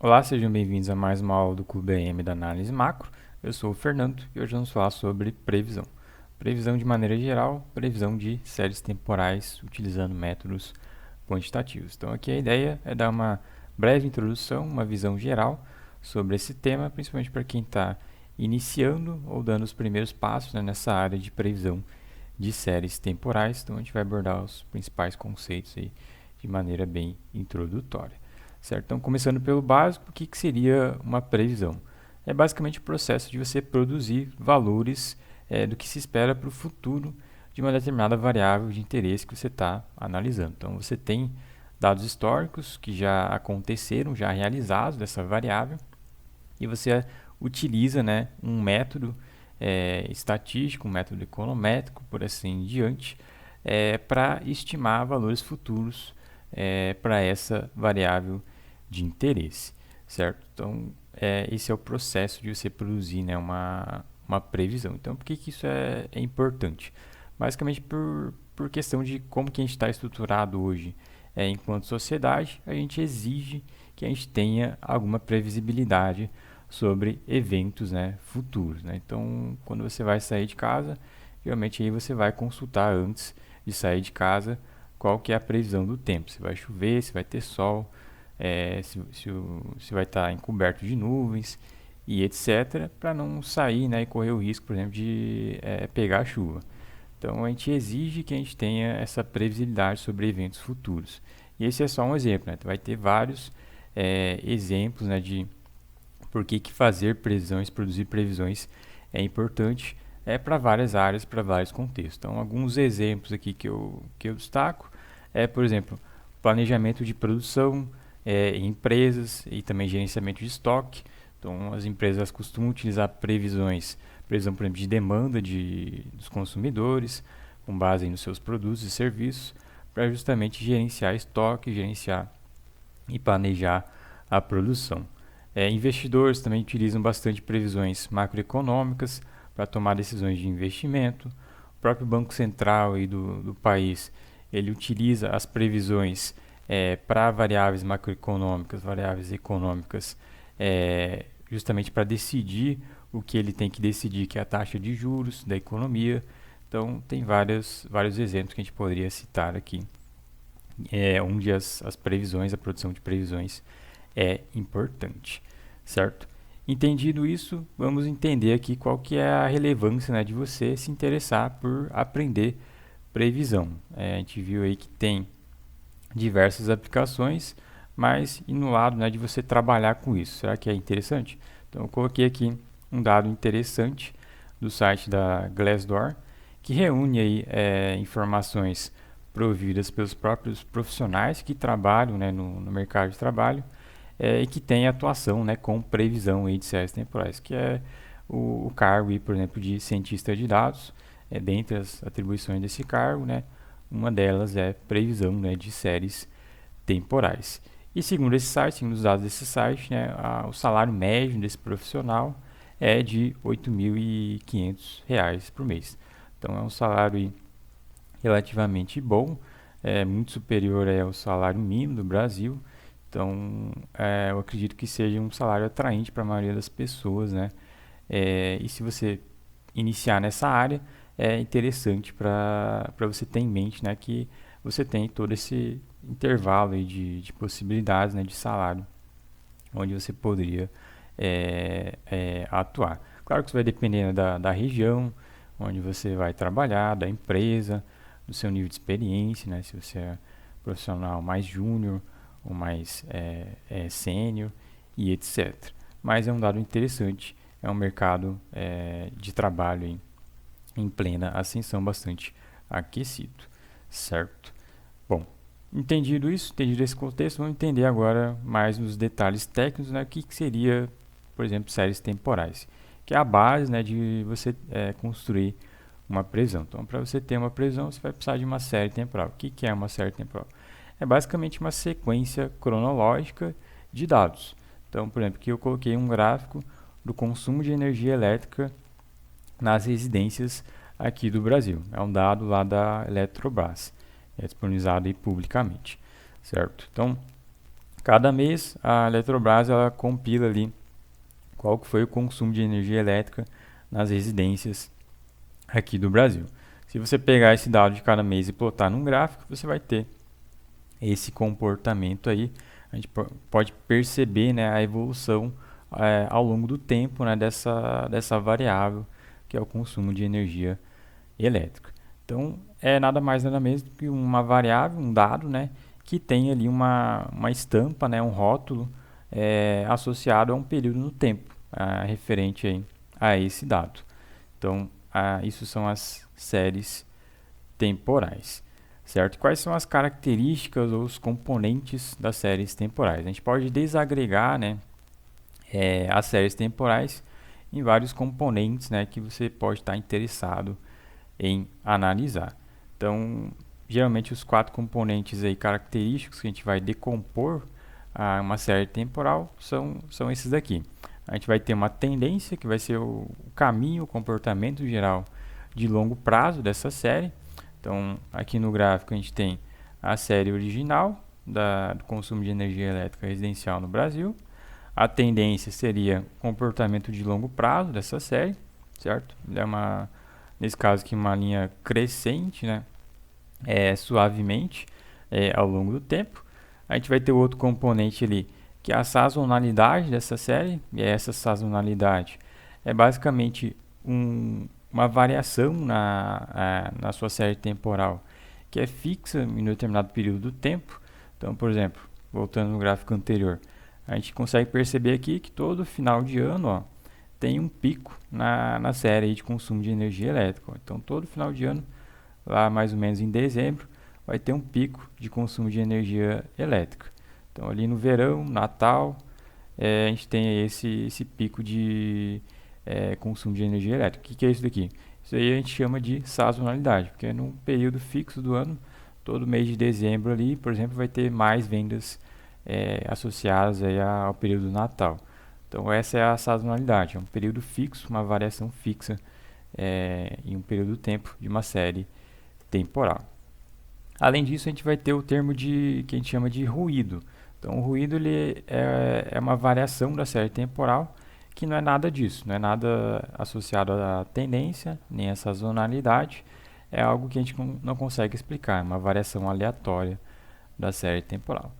Olá, sejam bem-vindos a mais uma aula do Clube AM da Análise Macro. Eu sou o Fernando e hoje vamos falar sobre previsão. Previsão de maneira geral, previsão de séries temporais utilizando métodos quantitativos. Então aqui a ideia é dar uma breve introdução, uma visão geral sobre esse tema, principalmente para quem está iniciando ou dando os primeiros passos, né, nessa área de previsão de séries temporais. Então a gente vai abordar os principais conceitos aí de maneira bem introdutória. Certo? Então, começando pelo básico, o que seria uma previsão? É basicamente o processo de você produzir valores do que se espera para o futuro de uma determinada variável de interesse que você está analisando. Então, você tem dados históricos que já aconteceram, já realizados dessa variável, e você utiliza, né, um método estatístico, um método econométrico, por assim em diante, para estimar valores futuros para essa variável de interesse, certo? Então, esse é o processo de você produzir, né, uma previsão. Então, por que isso é importante? Basicamente por questão de como que a gente está estruturado hoje enquanto sociedade, a gente exige que a gente tenha alguma previsibilidade sobre eventos, né, futuros, né? Então, quando você vai sair de casa, geralmente aí você vai consultar antes de sair de casa qual que é a previsão do tempo. Se vai chover, se vai ter sol, se vai estar encoberto de nuvens e etc, para não sair, né, e correr o risco, por exemplo, de pegar a chuva. Então a gente exige que a gente tenha essa previsibilidade sobre eventos futuros. E esse é só um exemplo, né? Vai ter vários exemplos, né, de por que fazer previsões, produzir previsões é importante para várias áreas, para vários contextos. Então, alguns exemplos aqui que eu destaco por exemplo, planejamento de produção em empresas e também gerenciamento de estoque. Então, as empresas costumam utilizar previsão, por exemplo, de demanda dos consumidores, com base nos seus produtos e serviços, para justamente gerenciar estoque, gerenciar e planejar a produção. Investidores também utilizam bastante previsões macroeconômicas para tomar decisões de investimento. O próprio Banco Central aí do país, ele utiliza as previsões para variáveis macroeconômicas, variáveis econômicas, justamente para decidir o que ele tem que decidir, que é a taxa de juros da economia. Então, tem vários exemplos que a gente poderia citar aqui, onde as previsões, a produção de previsões é importante, certo? Entendido isso, vamos entender aqui qual que é a relevância, né, de você se interessar por aprender previsão. A gente viu aí que tem diversas aplicações, mas e no lado, né, de você trabalhar com isso, será que é interessante? Então eu coloquei aqui um dado interessante do site da Glassdoor, que reúne aí informações providas pelos próprios profissionais que trabalham, né, no mercado de trabalho e que tem atuação, né, com previsão aí de séries temporais, que é o cargo, aí, por exemplo, de cientista de dados. Dentre as atribuições desse cargo, né, uma delas é previsão, né, de séries temporais. E segundo esse site, segundo os dados desse site, né, o salário médio desse profissional é de R$ 8.500 por mês. Então é um salário relativamente bom, muito superior ao salário mínimo do Brasil. Então eu acredito que seja um salário atraente para a maioria das pessoas, né? E se você iniciar nessa área, é interessante para você ter em mente, né, que você tem todo esse intervalo aí de possibilidades, né, de salário, onde você poderia atuar. Claro que isso vai depender, né, da região onde você vai trabalhar, da empresa, do seu nível de experiência, né, se você é profissional mais júnior ou mais sênior e etc. Mas é um dado interessante, é um mercado de trabalho em plena ascensão, bastante aquecido, certo? Bom, entendido esse contexto, vamos entender agora mais nos detalhes técnicos, né, o que seria, por exemplo, séries temporais, que é a base, né, de você construir uma previsão. Então, para você ter uma previsão, você vai precisar de uma série temporal. O que é uma série temporal? É basicamente uma sequência cronológica de dados. Então, por exemplo, aqui eu coloquei um gráfico do consumo de energia elétrica nas residências aqui do Brasil. É um dado lá da Eletrobras, disponibilizado aí publicamente, certo? Então, Cada mês a Eletrobras ela compila ali qual que foi o consumo de energia elétrica nas residências aqui do Brasil. Se você pegar esse dado de cada mês e plotar num gráfico, você vai ter esse comportamento aí. A gente pode perceber, né, a evolução ao longo do tempo, né, dessa variável que é o consumo de energia elétrica. Então, é nada mais nada menos do que uma variável, um dado, né, que tem ali uma estampa, né, um rótulo associado a um período no tempo, referente aí a esse dado. Então, isso são as séries temporais, certo? Quais são as características ou os componentes das séries temporais? A gente pode desagregar, né, as séries temporais em vários componentes, né, que você pode estar interessado em analisar. Então, geralmente os 4 componentes aí característicos que a gente vai decompor uma série temporal são esses daqui. A gente vai ter uma tendência, que vai ser o caminho, o comportamento geral de longo prazo dessa série. Então, aqui no gráfico a gente tem a série original do consumo de energia elétrica residencial no Brasil. A tendência seria comportamento de longo prazo dessa série, certo? É nesse caso aqui, uma linha crescente, né? Suavemente ao longo do tempo. A gente vai ter outro componente ali, que é a sazonalidade dessa série, e essa sazonalidade é basicamente uma variação na sua série temporal, que é fixa em um determinado período do tempo. Então, por exemplo, voltando no gráfico anterior, a gente consegue perceber aqui que todo final de ano, ó, tem um pico na série de consumo de energia elétrica. Então, todo final de ano, lá mais ou menos em dezembro, vai ter um pico de consumo de energia elétrica. Então, ali no verão, Natal, a gente tem esse pico de consumo de energia elétrica. O que é isso daqui? Isso aí a gente chama de sazonalidade, porque é num período fixo do ano, todo mês de dezembro ali, por exemplo, vai ter mais vendas associadas aí ao período do Natal. Então essa é a sazonalidade, é um período fixo, uma variação fixa em um período do tempo de uma série temporal. Além disso, a gente vai ter o termo que a gente chama de ruído. Então o ruído ele é uma variação da série temporal que não é nada disso, não é nada associado à tendência, nem à sazonalidade, é algo que a gente não consegue explicar, é uma variação aleatória da série temporal.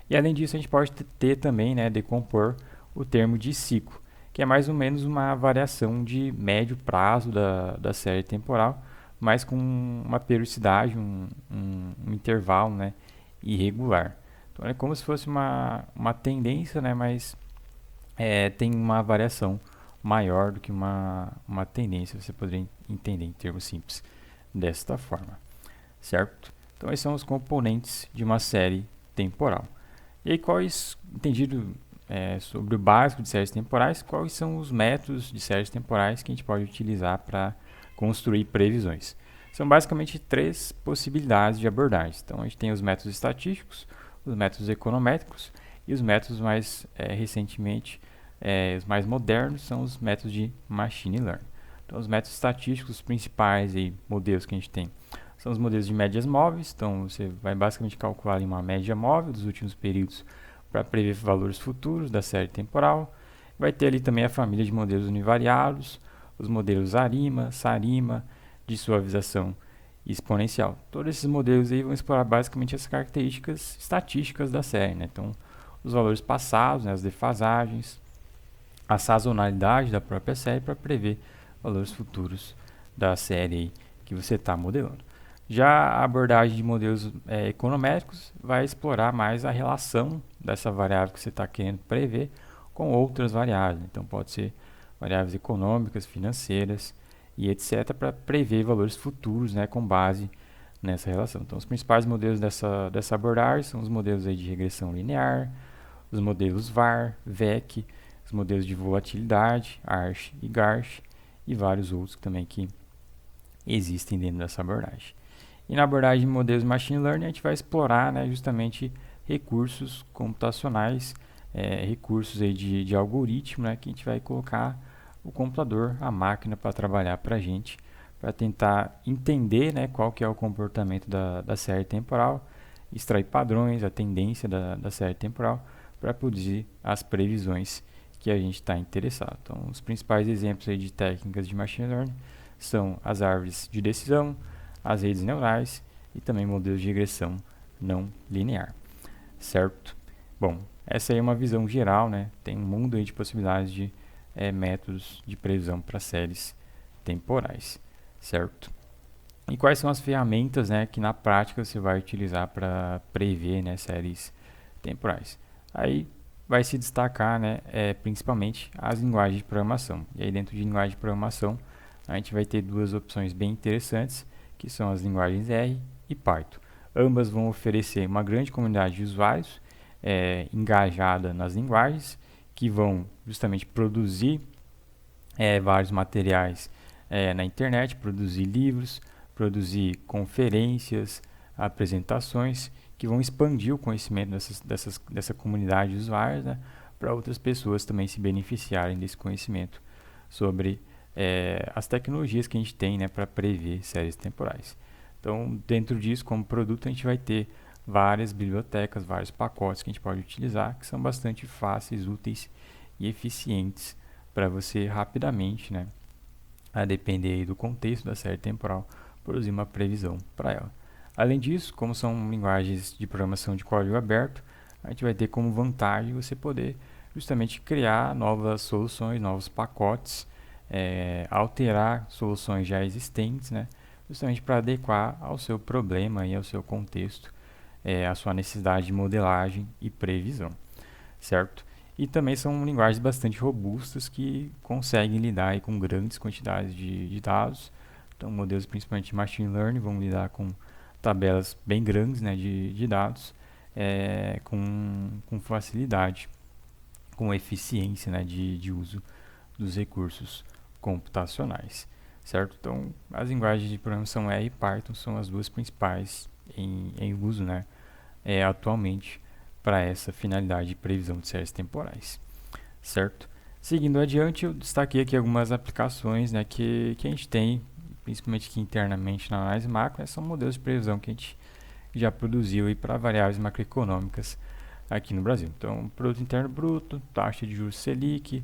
E além disso, a gente pode ter também, né, decompor o termo de ciclo, que é mais ou menos uma variação de médio prazo da série temporal, mas com uma periodicidade, um intervalo, né, irregular. Então é como se fosse uma tendência, né, mas tem uma variação maior do que uma tendência, você poderia entender em termos simples desta forma, certo? Então esses são os componentes de uma série temporal. E aí, entendido sobre o básico de séries temporais, quais são os métodos de séries temporais que a gente pode utilizar para construir previsões? São basicamente 3 possibilidades de abordagem. Então a gente tem os métodos estatísticos, os métodos econométricos e os métodos mais recentemente, os mais modernos, são os métodos de machine learning. Então os métodos estatísticos, os principais modelos que a gente tem são os modelos de médias móveis. Então você vai basicamente calcular uma média móvel dos últimos períodos para prever valores futuros da série temporal. Vai ter ali também a família de modelos univariados, os modelos ARIMA, SARIMA, de suavização exponencial. Todos esses modelos aí vão explorar basicamente as características estatísticas da série, né? Então, os valores passados, né, as defasagens, a sazonalidade da própria série para prever valores futuros da série aí que você está modelando. Já a abordagem de modelos econométricos vai explorar mais a relação dessa variável que você está querendo prever com outras variáveis. Então, pode ser variáveis econômicas, financeiras e etc. para prever valores futuros, né, com base nessa relação. Então, os principais modelos dessa abordagem são os modelos aí de regressão linear, os modelos VAR, VEC, os modelos de volatilidade, ARCH e GARCH e vários outros também que existem dentro dessa abordagem. E na abordagem de modelos de machine learning, a gente vai explorar, né, justamente recursos computacionais, recursos aí de algoritmo, né, que a gente vai colocar o computador, a máquina, para trabalhar para a gente, para tentar entender, né, qual que é o comportamento da série temporal, extrair padrões, a tendência da série temporal, para produzir as previsões que a gente está interessado. Então, os principais exemplos aí de técnicas de Machine Learning são as árvores de decisão, as redes neurais e também modelos de regressão não linear, certo? Bom, essa aí é uma visão geral, né? Tem um mundo aí de possibilidades de métodos de previsão para séries temporais, certo? E quais são as ferramentas, né, que na prática você vai utilizar para prever, né, séries temporais? Aí vai se destacar, né, principalmente as linguagens de programação. E aí dentro de linguagem de programação a gente vai ter duas opções bem interessantes, que são as linguagens R e Python. Ambas vão oferecer uma grande comunidade de usuários engajada nas linguagens, que vão justamente produzir vários materiais na internet, produzir livros, produzir conferências, apresentações que vão expandir o conhecimento dessa comunidade de usuários, né, para outras pessoas também se beneficiarem desse conhecimento sobre as tecnologias que a gente tem, né, para prever séries temporais. Então, dentro disso, como produto, a gente vai ter várias bibliotecas, vários pacotes que a gente pode utilizar, que são bastante fáceis, úteis e eficientes para você rapidamente, né, a depender aí do contexto da série temporal, produzir uma previsão para ela. Além disso, como são linguagens de programação de código aberto, a gente vai ter como vantagem você poder justamente criar novas soluções, novos pacotes, alterar soluções já existentes, né, justamente para adequar ao seu problema e ao seu contexto, a sua necessidade de modelagem e previsão, certo? E também são linguagens bastante robustas que conseguem lidar aí com grandes quantidades de dados. Então, modelos principalmente de Machine Learning vão lidar com tabelas bem grandes, né, de dados, com facilidade, com eficiência, né, de uso dos recursos computacionais, certo? Então, as linguagens de programação R e Python são as duas principais em uso, né, atualmente para essa finalidade de previsão de séries temporais, certo? Seguindo adiante, eu destaquei aqui algumas aplicações, né, que a gente tem, principalmente aqui internamente na análise macro, são modelos de previsão que a gente já produziu para variáveis macroeconômicas aqui no Brasil. Então, produto interno bruto, taxa de juros Selic,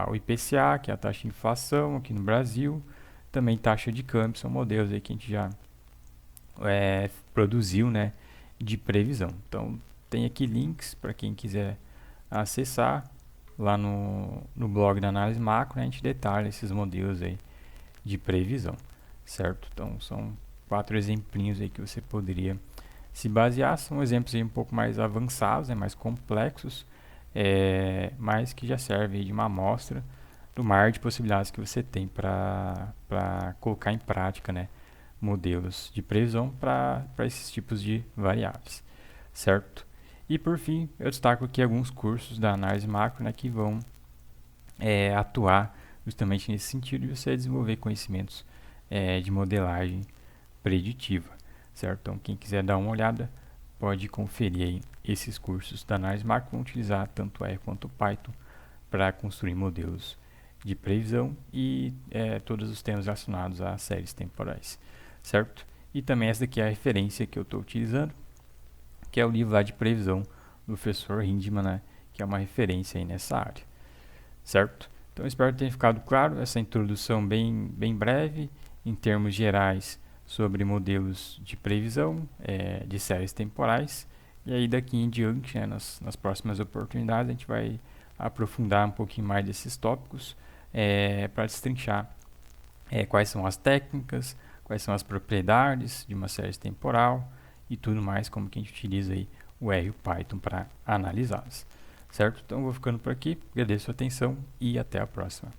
o IPCA, que é a taxa de inflação aqui no Brasil, também taxa de câmbio, são modelos aí que a gente já produziu, né, de previsão. Então, tem aqui links para quem quiser acessar lá no blog da análise macro, né, a gente detalha esses modelos aí de previsão, certo? Então, são 4 exemplinhos aí que você poderia se basear. São exemplos aí um pouco mais avançados, né, mais complexos, mas que já servem de uma amostra do mar de possibilidades que você tem para colocar em prática, né, modelos de previsão para esses tipos de variáveis, certo? E por fim, eu destaco aqui alguns cursos da análise macro, né, que vão atuar justamente nesse sentido de você desenvolver conhecimentos de modelagem preditiva, certo? Então, quem quiser dar uma olhada, pode conferir aí esses cursos da análise macro, vão utilizar tanto R quanto Python para construir modelos de previsão e todos os temas relacionados a séries temporais, certo? E também essa daqui é a referência que eu estou utilizando, que é o livro lá de previsão do professor Hindman, né, que é uma referência aí nessa área, certo? Então, espero que tenha ficado claro essa introdução bem breve, em termos gerais, sobre modelos de previsão de séries temporais. E aí, daqui em diante, né, nas próximas oportunidades, a gente vai aprofundar um pouquinho mais desses tópicos para destrinchar quais são as técnicas, quais são as propriedades de uma série temporal e tudo mais, como que a gente utiliza aí o R e o Python para analisá-las, certo? Então, eu vou ficando por aqui, agradeço a atenção e até a próxima.